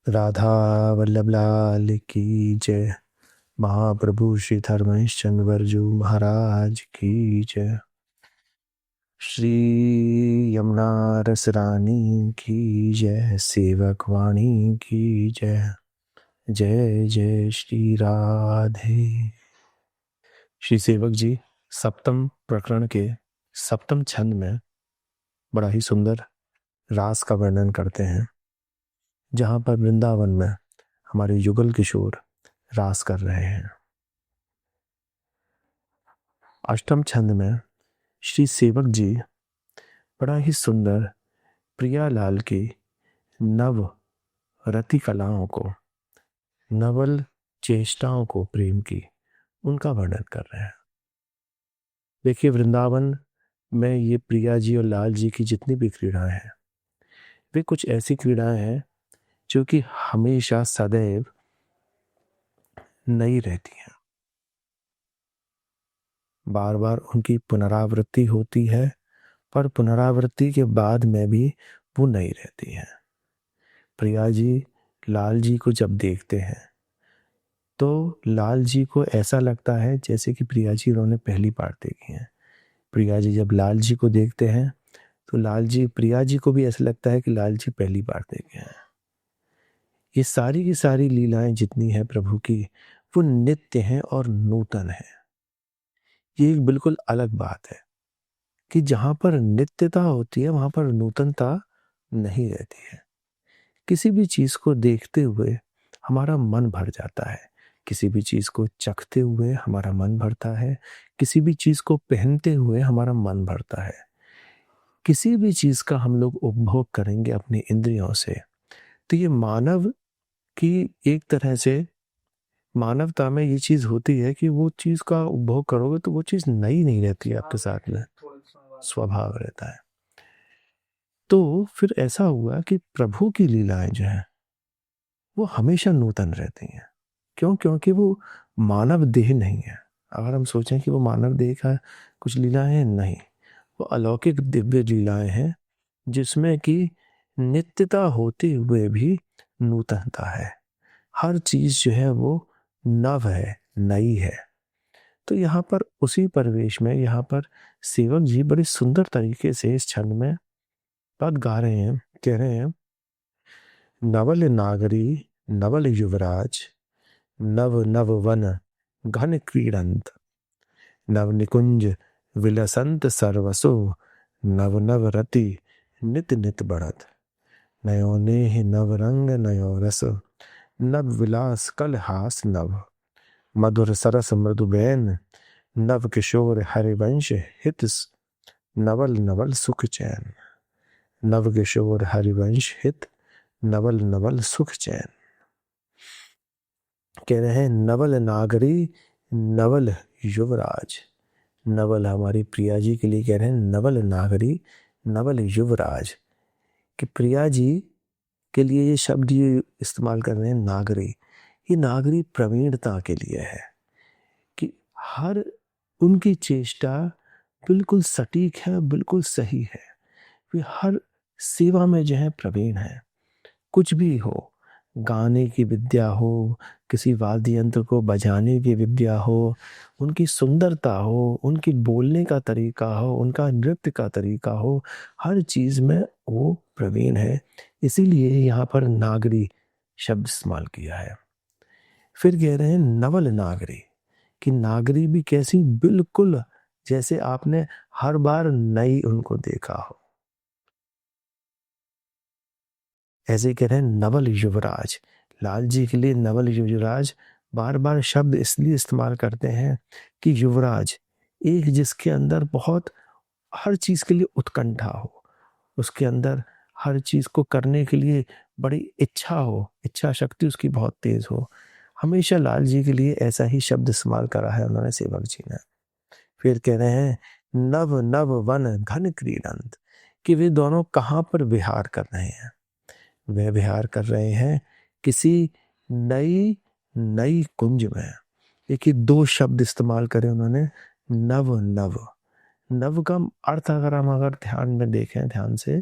राधा वल्लभ लाल की जय। महाप्रभु श्री धर्मेश चंद्र वर्जू महाराज की जय। श्री यमुना रस रानी की जय। सेवक वाणी की जय। जय जय श्री राधे। श्री सेवक जी सप्तम प्रकरण के सप्तम छंद में बड़ा ही सुंदर रास का वर्णन करते हैं, जहाँ पर वृंदावन में हमारे युगल किशोर रास कर रहे हैं। अष्टम छंद में श्री सेवक जी बड़ा ही सुंदर प्रियालाल की नव रति कलाओं को, नवल चेष्टाओं को, प्रेम की, उनका वर्णन कर रहे हैं। देखिए, वृंदावन में ये प्रिया जी और लाल जी की जितनी भी क्रीड़ाएं हैं, वे कुछ ऐसी क्रीड़ाएं हैं जो कि हमेशा सदैव नई रहती हैं। बार बार उनकी पुनरावृत्ति होती है, पर पुनरावृत्ति के बाद में भी वो नई रहती हैं। प्रिया जी लाल जी को जब देखते हैं तो लाल जी को ऐसा लगता है जैसे कि प्रिया जी उन्होंने पहली बार देखी हैं। प्रिया जी जब लाल जी को देखते हैं तो लाल जी प्रिया जी को भी ऐसा लगता है कि लाल जी पहली बार देखे हैं। ये सारी की सारी लीलाएं जितनी है प्रभु की, वो नित्य हैं और नूतन है। ये एक बिल्कुल अलग बात है कि जहां पर नित्यता होती है वहां पर नूतनता नहीं रहती है। किसी भी चीज को देखते हुए हमारा मन भर जाता है, किसी भी चीज को चखते हुए हमारा मन भरता है, किसी भी चीज को पहनते हुए हमारा मन भरता है। किसी भी चीज का हम लोग उपभोग करेंगे अपनी इंद्रियों से, तो ये मानव की एक तरह से मानवता में ये चीज होती है कि वो चीज का उपभोग करोगे तो वो चीज नई नहीं रहती है, आपके साथ में स्वभाव रहता है। तो फिर ऐसा हुआ कि प्रभु की लीलाएं जो है वो हमेशा नूतन रहती हैं। क्यों? क्योंकि वो मानव देह नहीं है। अगर हम सोचें कि वो मानव देह का कुछ लीलाएं हैं, नहीं, वो अलौकिक दिव्य लीलाएं हैं जिसमें कि नित्यता होते हुए भी नूतनता है। हर चीज जो है वो नव है, नई है। तो यहाँ पर उसी परिवेश में यहाँ पर सेवक जी बड़ी सुंदर तरीके से इस छंद में पद गा रहे हैं, कह रहे हैं, नवल नागरी नवल युवराज, नव नव वन घन क्रीडंत, नव निकुंज विलसंत सर्वसो, नव नव रति नित नित बढ़त, नयो नेह नव रंग नयो रस, नव विलास कल हास नव, मधुर सरस मृदुबैन, नव किशोर हरिवंश हित, नवल नवल सुख चैन। नव किशोर हरिवंश हित, नवल नवल सुख चैन। कह रहे हैं नवल नागरी नवल युवराज। नवल हमारी प्रिया जी के लिए कह रहे हैं नवल नागरी नवल युवराज, कि प्रिया जी के लिए ये शब्द ये इस्तेमाल कर रहे हैं नागरी। ये नागरी प्रवीणता के लिए है कि हर उनकी चेष्टा बिल्कुल सटीक है, बिल्कुल सही है। वे हर सेवा में जो है प्रवीण है। कुछ भी हो, गाने की विद्या हो, किसी वाद्य यंत्र को बजाने की विद्या हो, उनकी सुंदरता हो, उनकी बोलने का तरीका हो, उनका नृत्य का तरीका हो, हर चीज में वो प्रवीण है। इसीलिए यहाँ पर नागरी शब्द इस्तेमाल किया है। फिर कह रहे हैं नवल नागरी, कि नागरी भी कैसी, बिल्कुल जैसे आपने हर बार नई उनको देखा हो। ऐसे कह रहे हैं नवल युवराज। लाल जी के लिए नवल युवराज बार बार शब्द इसलिए इस्तेमाल करते हैं कि युवराज एक जिसके अंदर बहुत हर चीज के लिए उत्कंठा हो, उसके अंदर हर चीज को करने के लिए बड़ी इच्छा हो, इच्छा शक्ति उसकी बहुत तेज हो। हमेशा लाल जी के लिए ऐसा ही शब्द इस्तेमाल करा है उन्होंने, सेवक जी ने। फिर कह रहे हैं नव नव वन घन क्रीडंत, कि वे दोनों कहाँ पर विहार कर रहे हैं। वे विहार कर रहे हैं किसी नई नई कुंज में। एक ही दो शब्द इस्तेमाल करे उन्होंने, नव नव। नव का अर्थ अगर हम ध्यान में देखें ध्यान से,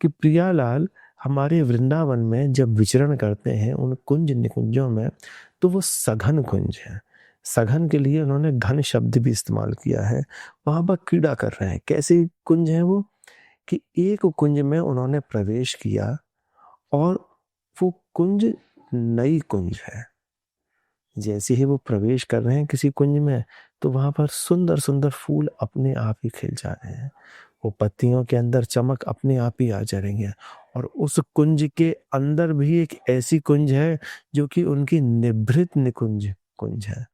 कि प्रियालाल हमारे वृंदावन में जब विचरण करते हैं उन कुंज निकुंजों में, तो वो सघन कुंज है। सघन के लिए उन्होंने घन शब्द भी इस्तेमाल किया है। वहां पर क्रीड़ा कर रहे हैं। कैसे कुंज है वो, कि एक कुंज में उन्होंने प्रवेश किया और वो कुंज नई कुंज है। जैसे ही वो प्रवेश कर रहे हैं किसी कुंज में, तो वहां पर सुंदर सुंदर फूल अपने आप ही खिल जा रहे हैं। वो पत्तियों के अंदर चमक अपने आप ही आ जाएंगे। और उस कुंज के अंदर भी एक ऐसी कुंज है जो कि उनकी निभृत निकुंज कुंज है,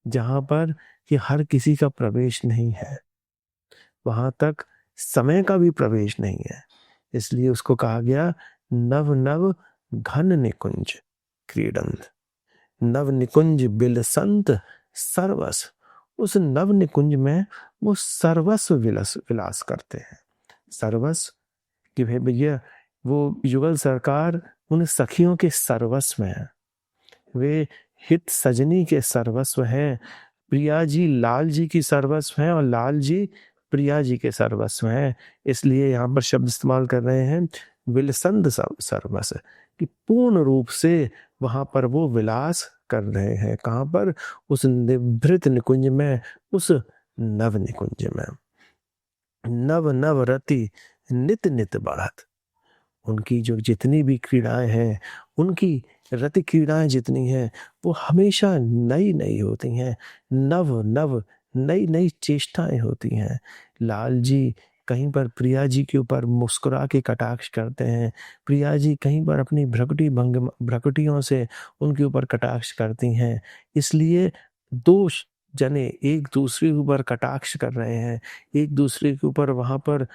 जहां पर कि हर किसी का प्रवेश नहीं है। वहां तक समय का भी प्रवेश नहीं है। इसलिए उसको कहा गया नव नव घन निकुंज क्रीडंत। नव निकुंज बिलसंत सर्वस। उस नव निकुंज में वो सर्वस्व विलास विलास करते हैं। सर्वस्व कि भाई भैया, वो युगल सरकार उन सखियों के सर्वस्व में है। वे हित सजनी के सर्वस्व हैं। प्रिया जी लाल जी की सर्वस्व हैं और लाल जी प्रिया जी के सर्वस्व हैं। इसलिए यहाँ पर शब्द इस्तेमाल कर रहे हैं विलसंद सर्वस्व, कि पूर्ण रूप से वहां पर वो विलास कर रहे हैं। कहाँ पर, उस निभृत निकुंज में, उस नव निकुंज में। नव नव रति नित नित बढ़त। उनकी जो जितनी भी क्रीड़ाएं हैं, उनकी रति क्रीड़ाएं जितनी हैं, वो हमेशा नई नई होती हैं। नव नव नई नई चेष्टाएं होती हैं। लाल जी कहीं पर प्रिया जी के ऊपर मुस्कुरा के कटाक्ष करते हैं। प्रिया जी कहीं पर अपनी भ्रकुटियों से उनके ऊपर कटाक्ष करती हैं। इसलिए दो जने एक दूसरे के ऊपर कटाक्ष कर रहे हैं, एक दूसरे के ऊपर वहां पर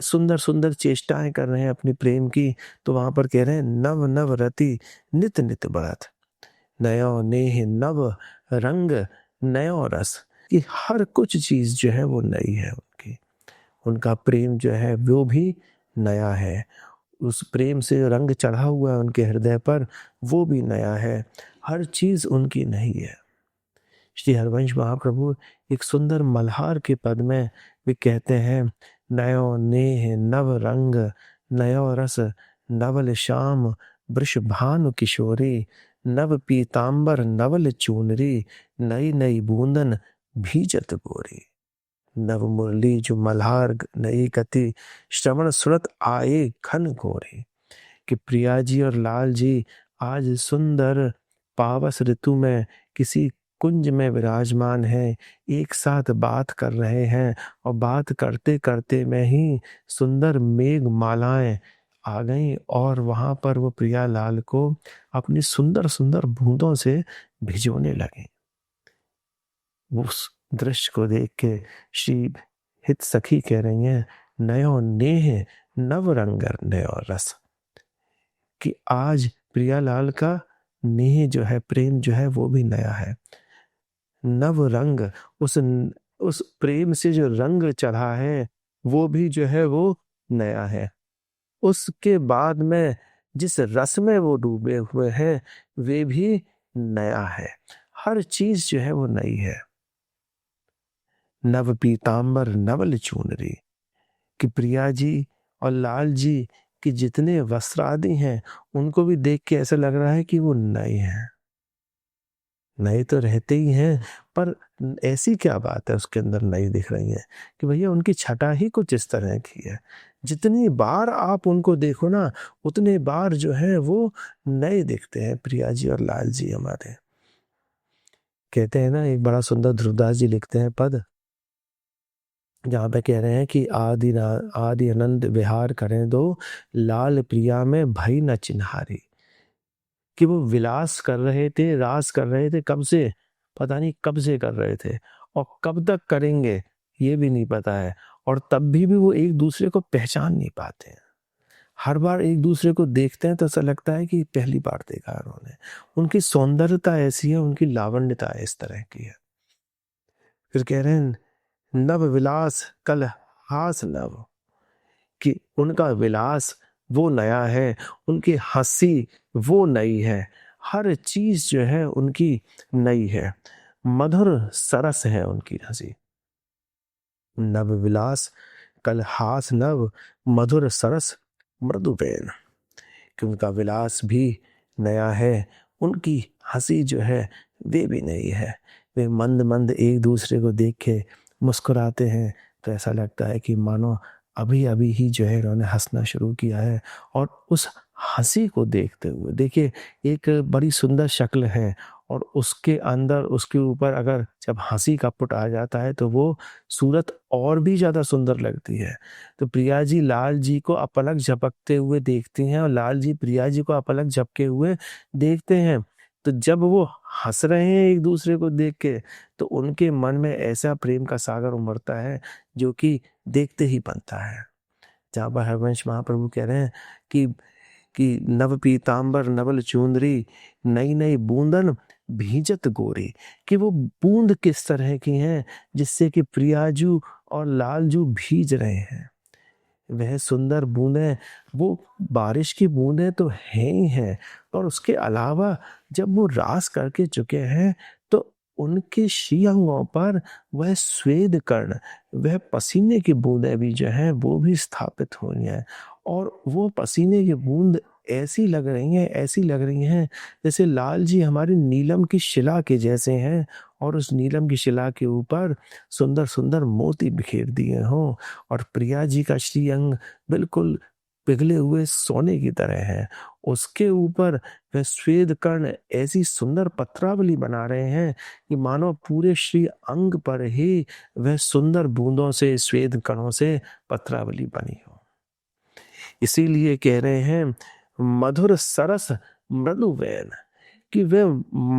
सुंदर सुंदर चेष्टाएं कर रहे हैं अपनी प्रेम की। तो वहां पर कह रहे हैं नव नव रति नित नित बढ़त, नयो नेह नव रंग नयो रस। कि हर कुछ चीज जो है वो नई है उनकी। उनका प्रेम जो है वो भी नया है। उस प्रेम से रंग चढ़ा हुआ है उनके हृदय पर, वो भी नया है। हर चीज उनकी नहीं है। श्री हरवंश महाप्रभु एक सुंदर मल्हार के पद में वे कहते हैं, नयो नेह नव रंग नयो रस नवल श्याम वृषभानु किशोरी, नव पीतांबर नवल चूनरी, नई नई बूंदन भीजत गोरी। नव मुरली जो मल्हार नई गति, श्रवण सुरत आए घन घोरे। कि प्रिया जी और लाल जी आज सुंदर पावस ऋतु में किसी कुंज में विराजमान हैं, एक साथ बात कर रहे हैं। और बात करते करते में ही सुंदर मेघ मालाएं आ गईं और वहां पर वो प्रिया लाल को अपनी सुंदर सुंदर बूंदों से भिजोने लगे। उस दृश्य को देख के श्री हित सखी कह रही हैं, नयो नेह नव रंगर नयो रस। कि आज प्रियालाल का नेह जो है, प्रेम जो है, वो भी नया है। नव रंग, उस प्रेम से जो रंग चढ़ा है वो भी जो है वो नया है। उसके बाद में जिस रस में वो डूबे हुए हैं वे भी नया है। हर चीज जो है वो नई है। नव पीतांबर नवल चूनरी। कि प्रिया जी और लाल जी कि जितने वस्त्र आदि हैं उनको भी देख के ऐसा लग रहा है कि वो नए हैं। नए तो रहते ही हैं, पर ऐसी क्या बात है उसके अंदर नई दिख रही है कि भैया उनकी छटा ही कुछ इस तरह की है। जितनी बार आप उनको देखो ना, उतने बार जो है वो नए दिखते हैं प्रिया जी और लाल जी हमारे। कहते हैं ना, एक बड़ा सुंदर ध्रुवदास जी लिखते हैं पद, जहाँ पे कह रहे हैं कि आदि अनंत विहार करें दो, लाल प्रिया में भई न चिन्हारी। कि वो विलास कर रहे थे, रास कर रहे थे, कब से पता नहीं, कब से कर रहे थे और कब तक करेंगे ये भी नहीं पता है। और तब भी वो एक दूसरे को पहचान नहीं पाते हैं। हर बार एक दूसरे को देखते हैं तो ऐसा लगता है कि पहली बार देखा है उन्होंने। उनकी सौंदर्यता ऐसी है, उनकी लावण्यता इस तरह की है। फिर कह रहे हैं नव विलास कल हास नव। कि उनका विलास वो नया है, उनकी हंसी वो नई है। हर चीज जो है उनकी नई है। मधुर सरस है उनकी हंसी। नव विलास कल हास नव, मधुर सरस मृदुबेन। कि उनका विलास भी नया है, उनकी हंसी जो है वे भी नई है। वे मंद मंद एक दूसरे को देख के मुस्कुराते हैं तो ऐसा लगता है कि मानो अभी अभी ही जो है इन्होंने हंसना शुरू किया है। और उस हंसी को देखते हुए देखिए, एक बड़ी सुंदर शक्ल है और उसके अंदर उसके ऊपर अगर जब हंसी का पुट आ जाता है तो वो सूरत और भी ज़्यादा सुंदर लगती है। तो प्रिया जी लाल जी को अपलक झपकते हुए देखती हैं और लाल जी प्रिया जी को अपलक झपके हुए देखते हैं। तो जब वो हंस रहे हैं एक दूसरे को देख के तो उनके मन में ऐसा प्रेम का सागर उमड़ता है जो कि देखते ही बनता है। जहाँ पर हरवंश महाप्रभु कह रहे हैं कि नव पीतांबर नवल चुंदरी नई नई बूंदन भींजत गोरी, कि वो बूंद किस तरह की हैं जिससे कि प्रियाजू और लालजू भीज रहे हैं। वह सुंदर बूंदें वो बारिश की बूंदें तो हैं ही हैं, और उसके अलावा जब वो रास करके चुके हैं तो उनके श्रीअंगों पर वह स्वेद कर्ण, वह पसीने की बूंदें भी जो हैं वो भी स्थापित हुई हैं। और वो पसीने की बूंद ऐसी लग रही हैं जैसे लाल जी हमारी नीलम की शिला के जैसे हैं, और उस नीलम की शिला के ऊपर सुंदर सुंदर मोती बिखेर दिए हों। और प्रिया जी का श्रीअंग बिल्कुल पिघले हुए सोने की तरह है। उसके ऊपर वह श्वेत कर्ण ऐसी सुंदर पत्रावली बना रहे हैं कि मानो पूरे श्री अंग पर ही वह सुंदर बूंदों से श्वेत कणों से पत्रावली बनी हो। इसीलिए कह रहे हैं मधुर सरस मृदु वैन, कि वे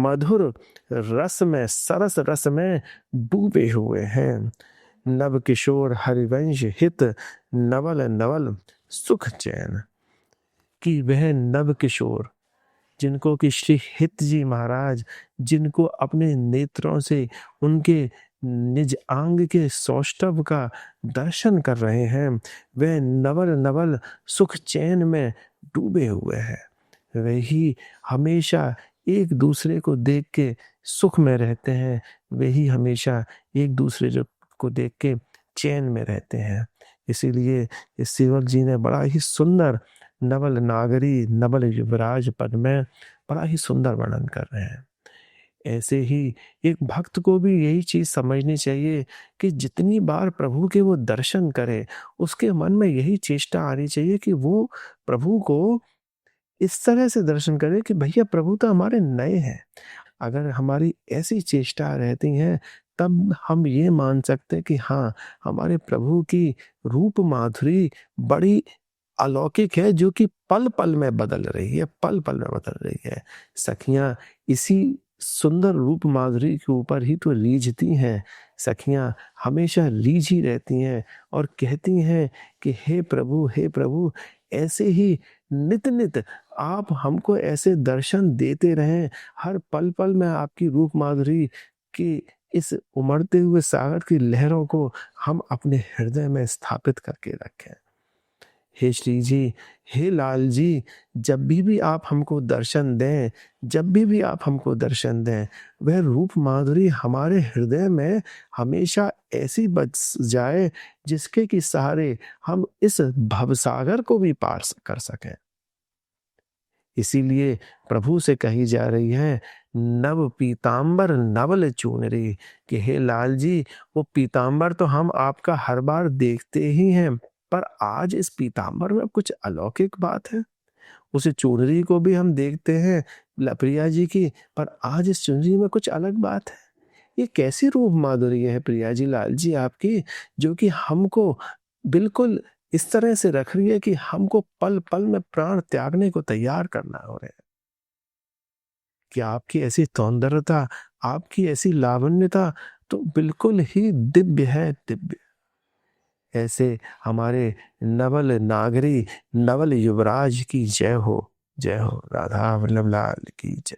मधुर रस में सरस रस में डूबे हुए हैं। नव किशोर हरिवंश हित नवल नवल सुख चैन, कि वह नव किशोर जिनको कि श्री हित जी महाराज जिनको अपने नेत्रों से उनके निज अंग के सौष्ठव का दर्शन कर रहे हैं, वह नवल नवल सुख चैन में डूबे हुए हैं। वही हमेशा एक दूसरे को देख के सुख में रहते हैं, वही हमेशा एक दूसरे को देख के चैन में रहते हैं। इसीलिए इस सेवक जी ने बड़ा ही सुंदर नवल नागरी नवल युवराज पद में बड़ा ही सुंदर वर्णन कर रहे हैं। ऐसे ही एक भक्त को भी यही चीज समझनी चाहिए कि जितनी बार प्रभु के वो दर्शन करे उसके मन में यही चेष्टा आनी चाहिए कि वो प्रभु को इस तरह से दर्शन करे कि भैया प्रभु तो हमारे नए हैं। अगर हमारी ऐसी चेष्टा रहती है तब हम ये मान सकते हैं कि हाँ, हमारे प्रभु की रूप माधुरी बड़ी अलौकिक है जो कि पल पल में बदल रही है, पल पल में बदल रही है। सखियां इसी सुंदर रूप माधुरी के ऊपर ही तो रीझती हैं। सखियां हमेशा रीझी रहती हैं और कहती हैं कि हे प्रभु ऐसे ही नित नित आप हमको ऐसे दर्शन देते रहें, हर पल पल में आपकी रूप माधुरी की इस उमड़ते हुए सागर की लहरों को हम अपने हृदय में स्थापित करके रखें। हे श्री जी, हे लाल जी, जब भी आप हमको दर्शन दें, जब भी आप हमको दर्शन दें, वह रूप माधुरी हमारे हृदय में हमेशा ऐसी बस जाए जिसके कि सहारे हम इस भवसागर को भी पार कर सकें। इसीलिए प्रभु से कही जा रही है नव पीतांबर नवल चुनरी, कि हे लाल जी वो पीतांबर तो हम आपका हर बार देखते ही हैं, पर आज इस पीतांबर में कुछ अलौकिक बात है। उस चुनरी को भी हम देखते हैं प्रिया जी की, पर आज इस चुनरी में कुछ अलग बात है। ये कैसी रूप माधुरी है प्रिया जी लाल जी आपकी, जो कि हमको बिल्कुल इस तरह से रख रही है कि हमको पल पल में प्राण त्यागने को तैयार करना हो रहा है। कि आपकी ऐसी सौंदर्यता, आपकी ऐसी लावण्यता तो बिल्कुल ही दिव्य है, दिव्य। ऐसे हमारे नवल नागरी नवल युवराज की जय हो, जय हो। राधा वल्लभ लाल की जय।